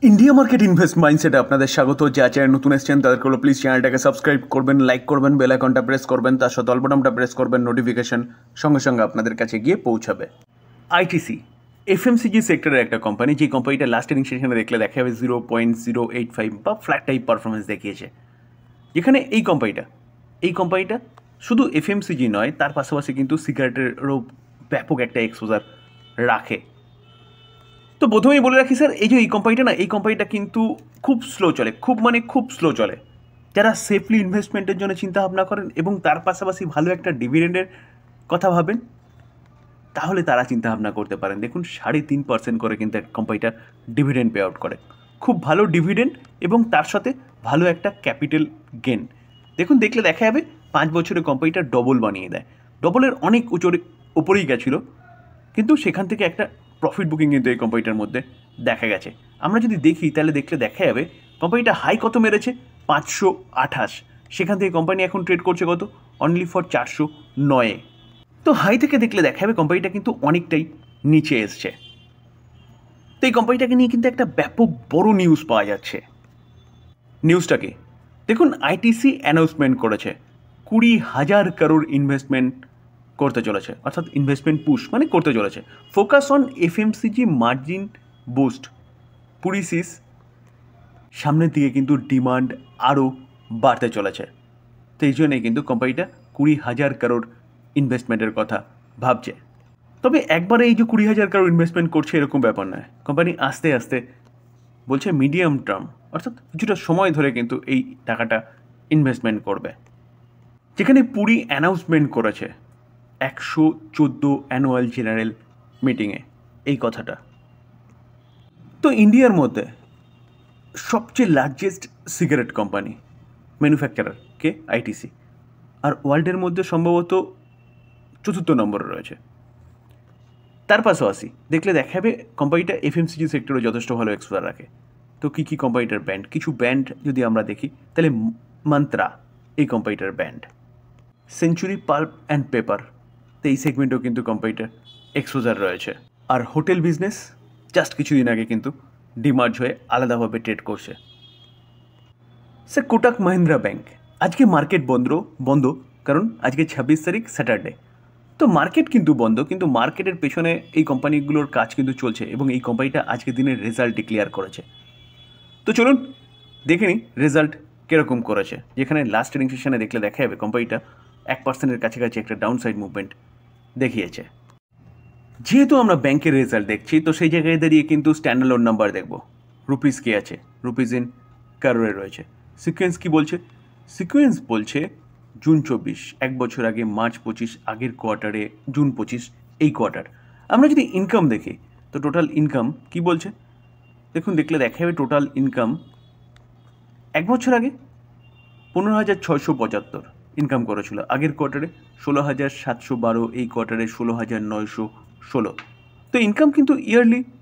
India market invest মাইন্ডসেটে আপনাদের স্বাগত। যা চ্যানেল নতুন এসেছেন তাদেরকে হলো প্লিজ চ্যানেলটাকে সাবস্ক্রাইব করবেন, লাইক করবেন, বেল আইকনটা প্রেস করবেন, তার সাথে অল বাটনটা প্রেস করবেন, নোটিফিকেশন সঙ্গে সঙ্গে আপনাদের কাছে গিয়ে পৌঁছাবে। আইটিসি এফএমসিজি সেক্টরের একটা কোম্পানি, যে কোম্পানিটা লাস্ট এডিং সেশনে দেখলে দেখা যাবে 0.085 বা ফ্ল্যাট টাইপ পারফরমেন্স দেখিয়েছে। যেখানে এই কোম্পানিটা শুধু এফএমসিজি নয়, তার পাশাপাশি কিন্তু সিগারেটেরও ব্যাপক একটা এক্সপোজার রাখে। তো প্রথমেই বলে রাখি স্যার, এই কোম্পানিটা কিন্তু খুব স্লো চলে, খুব স্লো চলে। যারা সেফলি ইনভেস্টমেন্টের জন্য চিন্তা ভাবনা করেন এবং তার পাশাপাশি ভালো একটা ডিভিডেন্ডের কথা ভাবেন, তাহলে তারা চিন্তা ভাবনা করতে পারেন। দেখুন 3.5% করে কিন্তু কোম্পানিটা ডিভিডেন্ড পে আউট করে, খুব ভালো ডিভিডেন্ড এবং তার সাথে ভালো একটা ক্যাপিটাল গেন। দেখুন দেখলে দেখা যাবে 5 বছরে কোম্পানিটা ডবল বানিয়ে দেয়, ডবলের অনেক উপরেই গেছিলো, কিন্তু সেখান থেকে একটা প্রফিট বুকিং কিন্তু এই কোম্পানিটার মধ্যে দেখা গেছে। আমরা যদি দেখি তাহলে দেখলে দেখা যাবে কোম্পানিটা হাই কত মেরেছে 528, সেখান থেকে কোম্পানি এখন ট্রেড করছে কত অনলি ফর 409। তো হাই থেকে দেখলে দেখা যাবে কোম্পানিটা কিন্তু অনেকটাই নিচে এসছে। তো এই কোম্পানিটাকে নিয়ে কিন্তু একটা ব্যাপক বড় নিউজ পাওয়া যাচ্ছে। নিউজটাকে দেখুন, আইটিসি অ্যানাউন্সমেন্ট করেছে 20,000 করোড় ইনভেস্টমেন্ট করতে চলেছে, অর্থাৎ ইনভেস্টমেন্ট পুশ মানে করতে চলেছে। Focus on FMCG margin boost. পুরিসিস সামনের দিকে কিন্তু ডিমান্ড আরও বাড়তে চলেছে, তো এই জন্যই কিন্তু কোম্পানিটা 20,000 করোড় ইনভেস্টমেন্টের কথা ভাবছে। তবে একবারে এই যে 20,000 করোড় ইনভেস্টমেন্ট করছে এরকম ব্যাপার নয়, কোম্পানি আস্তে আস্তে বলছে মিডিয়াম টার্ম, অর্থাৎ কিছুটা সময় ধরে কিন্তু এই টাকাটা ইনভেস্টমেন্ট করবে। যেখানে পুরি অ্যানাউন্সমেন্ট করেছে 114 অ্যানুয়াল জেনারেল মিটিংয়ে এই কথাটা। তো ইন্ডিয়ার মধ্যে সবচেয়ে লার্জেস্ট সিগারেট কোম্পানি ম্যানুফ্যাকচারার কে আইটিসি, আর ওয়ার্ল্ডের মধ্যে সম্ভবত 4র্থ নম্বরে রয়েছে। তার পাশাপাশি দেখলে দেখা যাবে কোম্পানিটা এফএমসিজি সেক্টরে যথেষ্ট ভালো এক্সপোজার রাখে। তো কী কী কোম্পানিটার ব্র্যান্ড, কিছু ব্র্যান্ড যদি আমরা দেখি তাহলে মন্ত্রা এই কোম্পানিটার brand, century pulp and paper, তো এই সেগমেন্টেও কিন্তু কোম্পানিটার এক্সপোজার রয়েছে। আর হোটেল বিজনেস জাস্ট কিছুদিন আগে কিন্তু ডিমার্জ হয়ে আলাদাভাবে ট্রেড করছে। স্যার কোটাক মাহিন্দ্রা ব্যাংক, আজকে মার্কেট বন্ধ কারণ আজকে 26 তারিখ স্যাটারডে, তো মার্কেট কিন্তু বন্ধ, কিন্তু মার্কেটের পেছনে এই কোম্পানিগুলোর কাজ কিন্তু চলছে এবং এই কোম্পানিটা আজকের দিনের রেজাল্ট ডিক্লেয়ার করেছে। তো চলুন দেখে নিই রেজাল্ট কীরকম করেছে। যেখানে লাস্ট ট্রেডিং সেশনে দেখলে দেখা যাবে কোম্পানিটা 1%-এর কাছাকাছি একটা ডাউন সাইড মুভমেন্ট দেখিয়েছে। যেহেতু আমরা ব্যাংকের রেজাল্ট দেখছি, তো সেই জায়গায় দাঁড়িয়ে কিন্তু স্ট্যান্ডার্লোন নাম্বার দেখব। রুপিস কি আছে, রুপিস ইন কারোরে রয়েছে। সিকোয়েন্স কি বলছে, সিকোয়েন্স বলছে জুন 24, 1 বছর আগে মার্চ 25, আগের কোয়ার্টারে জুন 25, এই কোয়ার্টার। আমরা যদি ইনকাম দেখি তো টোটাল ইনকাম কি বলছে দেখুন, দেখলে দেখা যাবে টোটাল ইনকাম 1 বছর আগে 15,675 ইনকাম করেছিল, আগের কোয়ার্টারে 16,712, এই কোয়ার্টারে 16,916। তো ইনকাম কিন্তু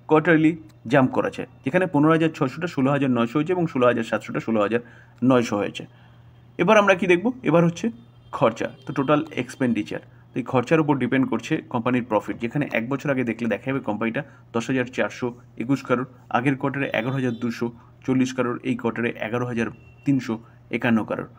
কোয়ার্টারলি জাম্প করেছে, যেখানে 15,600টা 16,900 হয়েছে এবং 16,700টা 16,900 হয়েছে। এবার আমরা কি দেখব, এবার হচ্ছে খরচা। তো টোটাল এক্সপেন্ডিচার, তো এই খরচার উপর ডিপেন্ড করছে কোম্পানির প্রফিট। যেখানে 1 বছর আগে দেখলে দেখা যাবে কোম্পানিটা 10,421 করোড়, আগের কোয়ার্টারে 11,240 করোড়, এই কোয়ার্টারে 11,351 করোড়।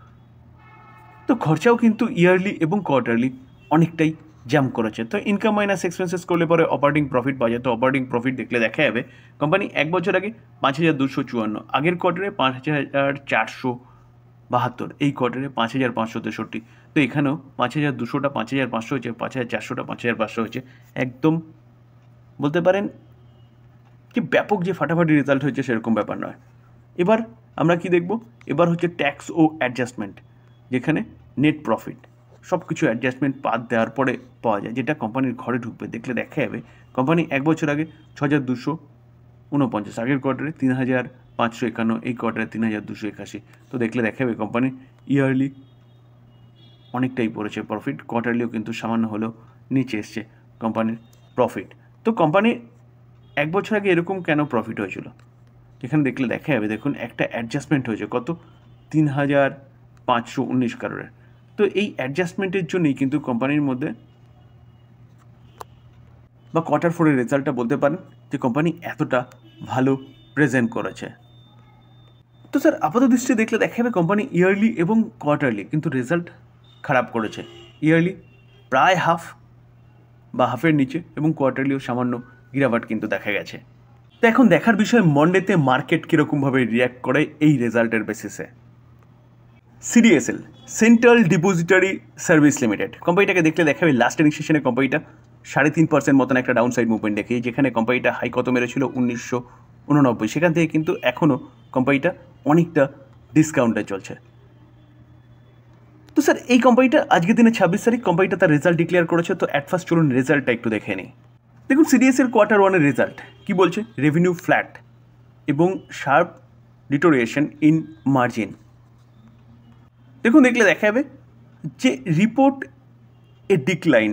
তো খরচাও কিন্তু ইয়ারলি এবং কোয়ার্টারলি অনেকটাই জাম্প করেছে। তো ইনকাম মাইনাস এক্সপেন্সেস করলে পরে অপারেটিং প্রফিট পাওয়া যায়। তো অপারেটিং প্রফিট দেখলে দেখা যাবে কোম্পানি 1 বছর আগে 5,254, আগের কোয়ার্টারে 5,472, এই কোয়ার্টারে 5,563। তো এখানেও 5,200টা 5,500 হয়েছে, 5,400টা 5,500 হয়েছে। একদম বলতে পারেন কি ব্যাপক যে ফাটাফাটি রেজাল্ট হয়েছে সেরকম ব্যাপার নয়। এবার আমরা কি দেখব, এবার হচ্ছে ট্যাক্স ও অ্যাডজাস্টমেন্ট, যেখানে নেট প্রফিট সব কিছু অ্যাডজাস্টমেন্ট বাদ দেওয়ার পরে পাওয়া যায়, যেটা কোম্পানির ঘরে ঢুকবে। দেখলে দেখা যাবে কোম্পানি 1 বছর আগে 6,249, আগের কোয়ার্টারে 3,551, এই কোয়ার্টারে 3,281। তো দেখলে দেখা যাবে কোম্পানি ইয়ারলি অনেকটাই পড়েছে প্রফিট, কোয়ার্টারলিও কিন্তু সামান্য হলেও নিচে এসছে কোম্পানির প্রফিট। তো কোম্পানি 1 বছর আগে এরকম কেন প্রফিট হয়েছিল, যেখানে দেখলে দেখা যাবে দেখুন একটা অ্যাডজাস্টমেন্ট হয়েছে কত 3,519 করোড়ের। তো এই অ্যাডজাস্টমেন্টের জন্যই কিন্তু কোম্পানির মধ্যে বা কোয়ার্টার 4-এর রেজাল্টটা বলতে পারেন যে কোম্পানি এতটা ভালো প্রেজেন্ট করেছে। তো স্যার আপাত দৃষ্টি দেখলে দেখা যাবে কোম্পানি ইয়ারলি এবং কোয়ার্টারলি কিন্তু রেজাল্ট খারাপ করেছে। ইয়ারলি প্রায় হাফের নিচে এবং কোয়ার্টারলিও সামান্য গিরাবাট কিন্তু দেখা গেছে। তো এখন দেখার বিষয় মন্ডেতে মার্কেট কীরকমভাবে রিয়্যাক্ট করে এই রেজাল্টের বেসিসে। CDSL, central depository service limited, কোম্পানিটাকে দেখলে দেখা যাবে লাস্ট এর্নিং সেশনে কোম্পানিটা 3.5% মতন একটা ডাউন সাইড মুভমেন্ট দেখে, যেখানে কোম্পানিটা হাই কত মেরেছিল 1989, সেখান থেকে কিন্তু এখনও কোম্পানিটা অনেকটা ডিসকাউন্টে চলছে। তো স্যার এই কোম্পানিটা আজকের দিনে 26 তারিখ কোম্পানিটা তার রেজাল্ট ডিক্লেয়ার করেছে। তো অ্যাট ফার্স্ট চলুন রেজাল্টটা একটু দেখে নিই। দেখুন সিডিএসএল কোয়ার্টার 1-এর রেজাল্ট কী বলছে, রেভিনিউ ফ্ল্যাট এবং শার্প ডিটোরিয়েশন ইন মার্জিন। দেখুন দেখলে দেখা যাবে যে report a decline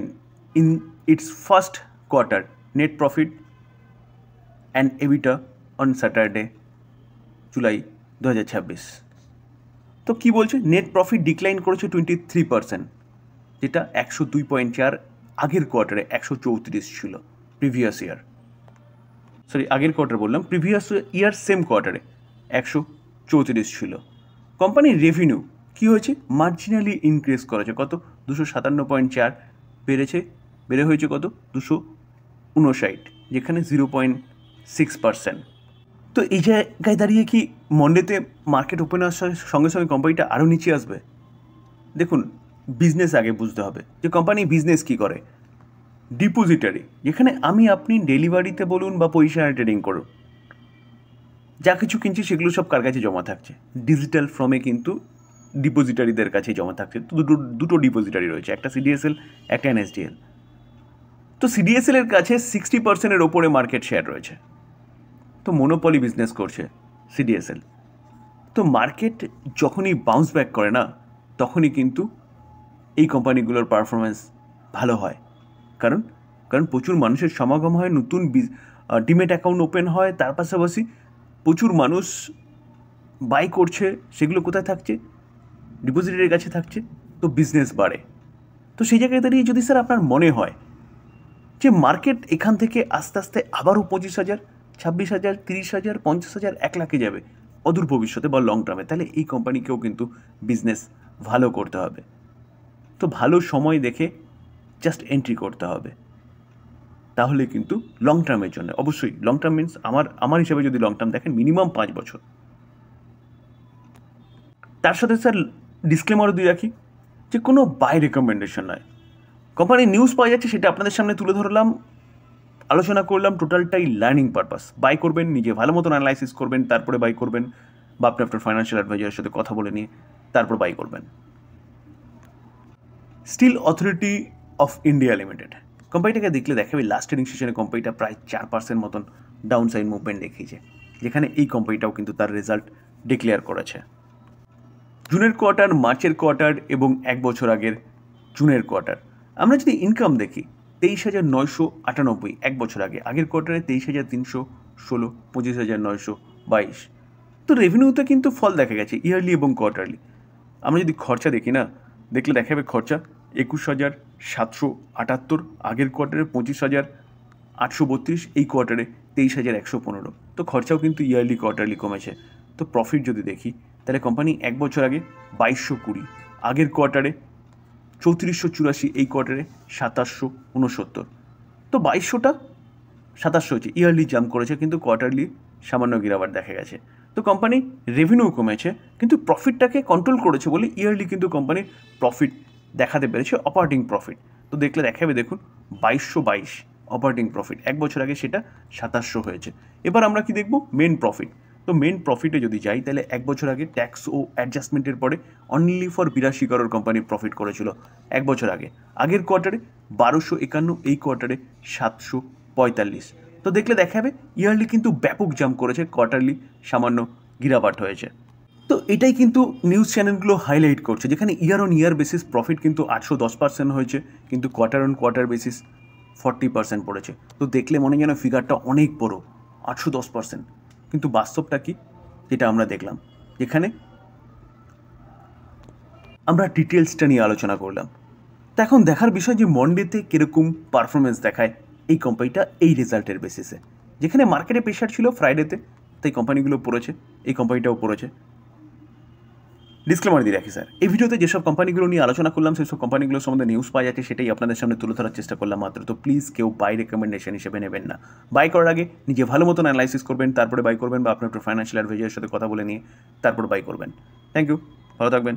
in its first quarter, net profit and EBITDA on Saturday July 2026। তো কী বলছে, নেট প্রফিট ডিক্লাইন করেছে 23%, যেটা 102.4, আগের কোয়ার্টারে 134 ছিল, প্রিভিয়াস ইয়ার, সরি আগের কোয়ার্টার বললাম, প্রিভিয়াস ইয়ার সেম কোয়ার্টারে 134 ছিল। কোম্পানির রেভিনিউ কী হয়েছে, মার্জিনালি ইনক্রিজ করেছে, কত 257.4 বেড়ে হয়েছে কত 259, যেখানে 0.6%। তো এই জায়গায় দাঁড়িয়ে কি মন্ডেতে মার্কেট ওপেন আসার সঙ্গে সঙ্গে কোম্পানিটা আরও নিচে আসবে? দেখুন বিজনেস আগে বুঝতে হবে যে কোম্পানি বিজনেস কী করে। ডিপোজিটারি, যেখানে আপনি ডেলিভারিতে বলুন বা পজিশনে ট্রেডিং করুন, যা কিছু কিনছি সেগুলো সব কার কাছে জমা থাকছে, ডিজিটাল ফর্মে কিন্তু ডিপোজিটারিদের কাছে জমা থাকছে। তো দুটো ডিপোজিটারি রয়েছে, একটা সিডিএসএল, একটা এনএসডিএল। তো সিডিএসএলের কাছে 60%-এর ওপরে মার্কেট শেয়ার রয়েছে। তো মনোপলি বিজনেস করছে সিডিএসএল। তো মার্কেট যখনই বাউন্স ব্যাক করে না, তখনই কিন্তু এই কোম্পানিগুলোর পারফরমেন্স ভালো হয়। কারণ প্রচুর মানুষের সমাগম হয়, নতুন ডিমেট অ্যাকাউন্ট ওপেন হয়, তার পাশাপাশি প্রচুর মানুষ বাই করছে, সেগুলো কোথায় থাকছে, ডিপোজিটারের কাছে থাকছে, তো বিজনেস বাড়ে। তো সেই জায়গায় দাঁড়িয়ে যদি স্যার আপনার মনে হয় যে মার্কেট এখান থেকে আস্তে আস্তে আবারও 25,000, 26,000, 30,000, 50,000, 1 লাখে যাবে অদূর ভবিষ্যতে বা লং টার্মে, তাহলে এই কোম্পানিকেও কিন্তু বিজনেস ভালো করতে হবে। তো ভালো সময় দেখে জাস্ট এন্ট্রি করতে হবে, তাহলে কিন্তু লং টার্মের জন্য, অবশ্যই লং টার্ম মিনস আমার হিসাবে যদি লং টার্ম দেখেন মিনিমাম 5 বছর। তার সাথে স্যার ডিসক্লেমারও দিয়ে রাখি যে কোনো বাই রেকমেন্ডেশন নয়, কোম্পানির নিউজ পাওয়া যাচ্ছে সেটা আপনাদের সামনে তুলে ধরলাম, আলোচনা করলাম, টোটালটাই লার্নিং পারপাস। বাই করবেন, নিজে ভালো মতন অ্যানালাইসিস করবেন, তারপরে বাই করবেন, বা আপনি আপনার ফাইন্যান্সিয়াল অ্যাডভাইজারের সাথে কথা বলে নিয়ে তারপর বাই করবেন। Steel authority of India limited, কোম্পানিটাকে দেখলে দেখাবে লাস্ট এর্নিং সেশনে কোম্পানিটা প্রায় 4% মতন ডাউন সাইড মুভমেন্ট দেখিয়েছে, যেখানে এই কোম্পানিটাও কিন্তু তার রেজাল্ট ডিক্লেয়ার করেছে। জুনের কোয়ার্টার, মার্চের কোয়ার্টার এবং 1 বছর আগের জুনের কোয়ার্টার, আমরা যদি ইনকাম দেখি 23,998 1 বছর আগে, আগের কোয়ার্টারে 23,316, 25,922। তো রেভিনিউতে কিন্তু ফল দেখা গেছে ইয়ারলি এবং কোয়ার্টারলি। আমরা যদি খরচা দেখি না, দেখলে দেখা যাবে খরচা 21,778, আগের কোয়ার্টারে 25,832, এই কোয়ার্টারে 23,115। তো খরচাও কিন্তু ইয়ারলি কোয়ার্টারলি কমেছে। তো প্রফিট যদি দেখি তাহলে কোম্পানি 1 বছর আগে 2,220, আগের কোয়ার্টারে 3,484, এই কোয়ার্টারে 2,769। তো 2,200টা 2,700 হচ্ছে, ইয়ারলি জাম্প করেছে, কিন্তু কোয়ার্টারলি সামান্য গিরাবাট দেখা গেছে। তো কোম্পানি রেভিনিউ কমেছে কিন্তু প্রফিটটাকে কন্ট্রোল করেছে বলে ইয়ারলি কিন্তু কোম্পানির প্রফিট দেখাতে পেরেছে, অপারেটিং প্রফিট। তো দেখলে দেখাবে, দেখুন 2,222 অপারেটিং প্রফিট, 1 বছর আগে সেটা 2,700 হয়েছে। এবার আমরা কি দেখব, মেন প্রফিট। তো মেন প্রফিটে যদি যাই তাহলে 1 বছর আগে ট্যাক্স ও অ্যাডজাস্টমেন্টের পরে only for 82 crore company profit করেছিল 1 বছর আগে, আগের কোয়ার্টারে 1,251, এই কোয়ার্টারে 745। তো দেখলে দেখা যাবে ইয়ারলি কিন্তু ব্যাপক জাম্প করেছে, কোয়ার্টারলি সামান্য গিরাবাট হয়েছে। তো এটাই কিন্তু নিউজ চ্যানেলগুলো হাইলাইট করছে, যেখানে year on year basis profit কিন্তু 810% হয়েছে, কিন্তু কোয়ার্টার অন কোয়ার্টার বেসিস 40% পড়েছে। তো দেখলে মনে যেন ফিগারটা অনেক বড়, 810%, কিন্তু বাস্তবটা কি যেটা আমরা দেখলাম, যেখানে আমরা ডিটেলসটা নিয়ে আলোচনা করলাম। তো এখন দেখার বিষয় যে মন্ডেতে কীরকম পারফরমেন্স দেখায় এই কোম্পানিটা এই রেজাল্টের বেসিসে, যেখানে মার্কেটে প্রেশার ছিল ফ্রাইডেতে, তাই কোম্পানিগুলো পড়েছে, এই কোম্পানিটাও পড়েছে। ডিসক্লেমার দিয়ে রাখি স্যার, এই ভিডিওতে যেসব কোম্পানিগুলো নিয়ে আলোচনা করলাম সেসব কোম্পানিগুলোর সম্বন্ধে নিউজ পাওয়া যাচ্ছে, সেটাই আপনাদের সামনে তুলে ধরার চেষ্টা করলাম মাত্র। তো প্লিজ কেউ বাই রেকমেন্ডেশন হিসেবে নেবেন না। বাই করার আগে নিজে ভালো মতন অ্যানালাইসিস করবেন, তারপরে বাই করবেন, বা আপনার একটু ফাইন্যান্সিয়াল অ্যাডভাইজারের সাথে কথা বলে নিয়ে তারপর বাই করবেন। থ্যাংক ইউ, ভালো থাকবেন।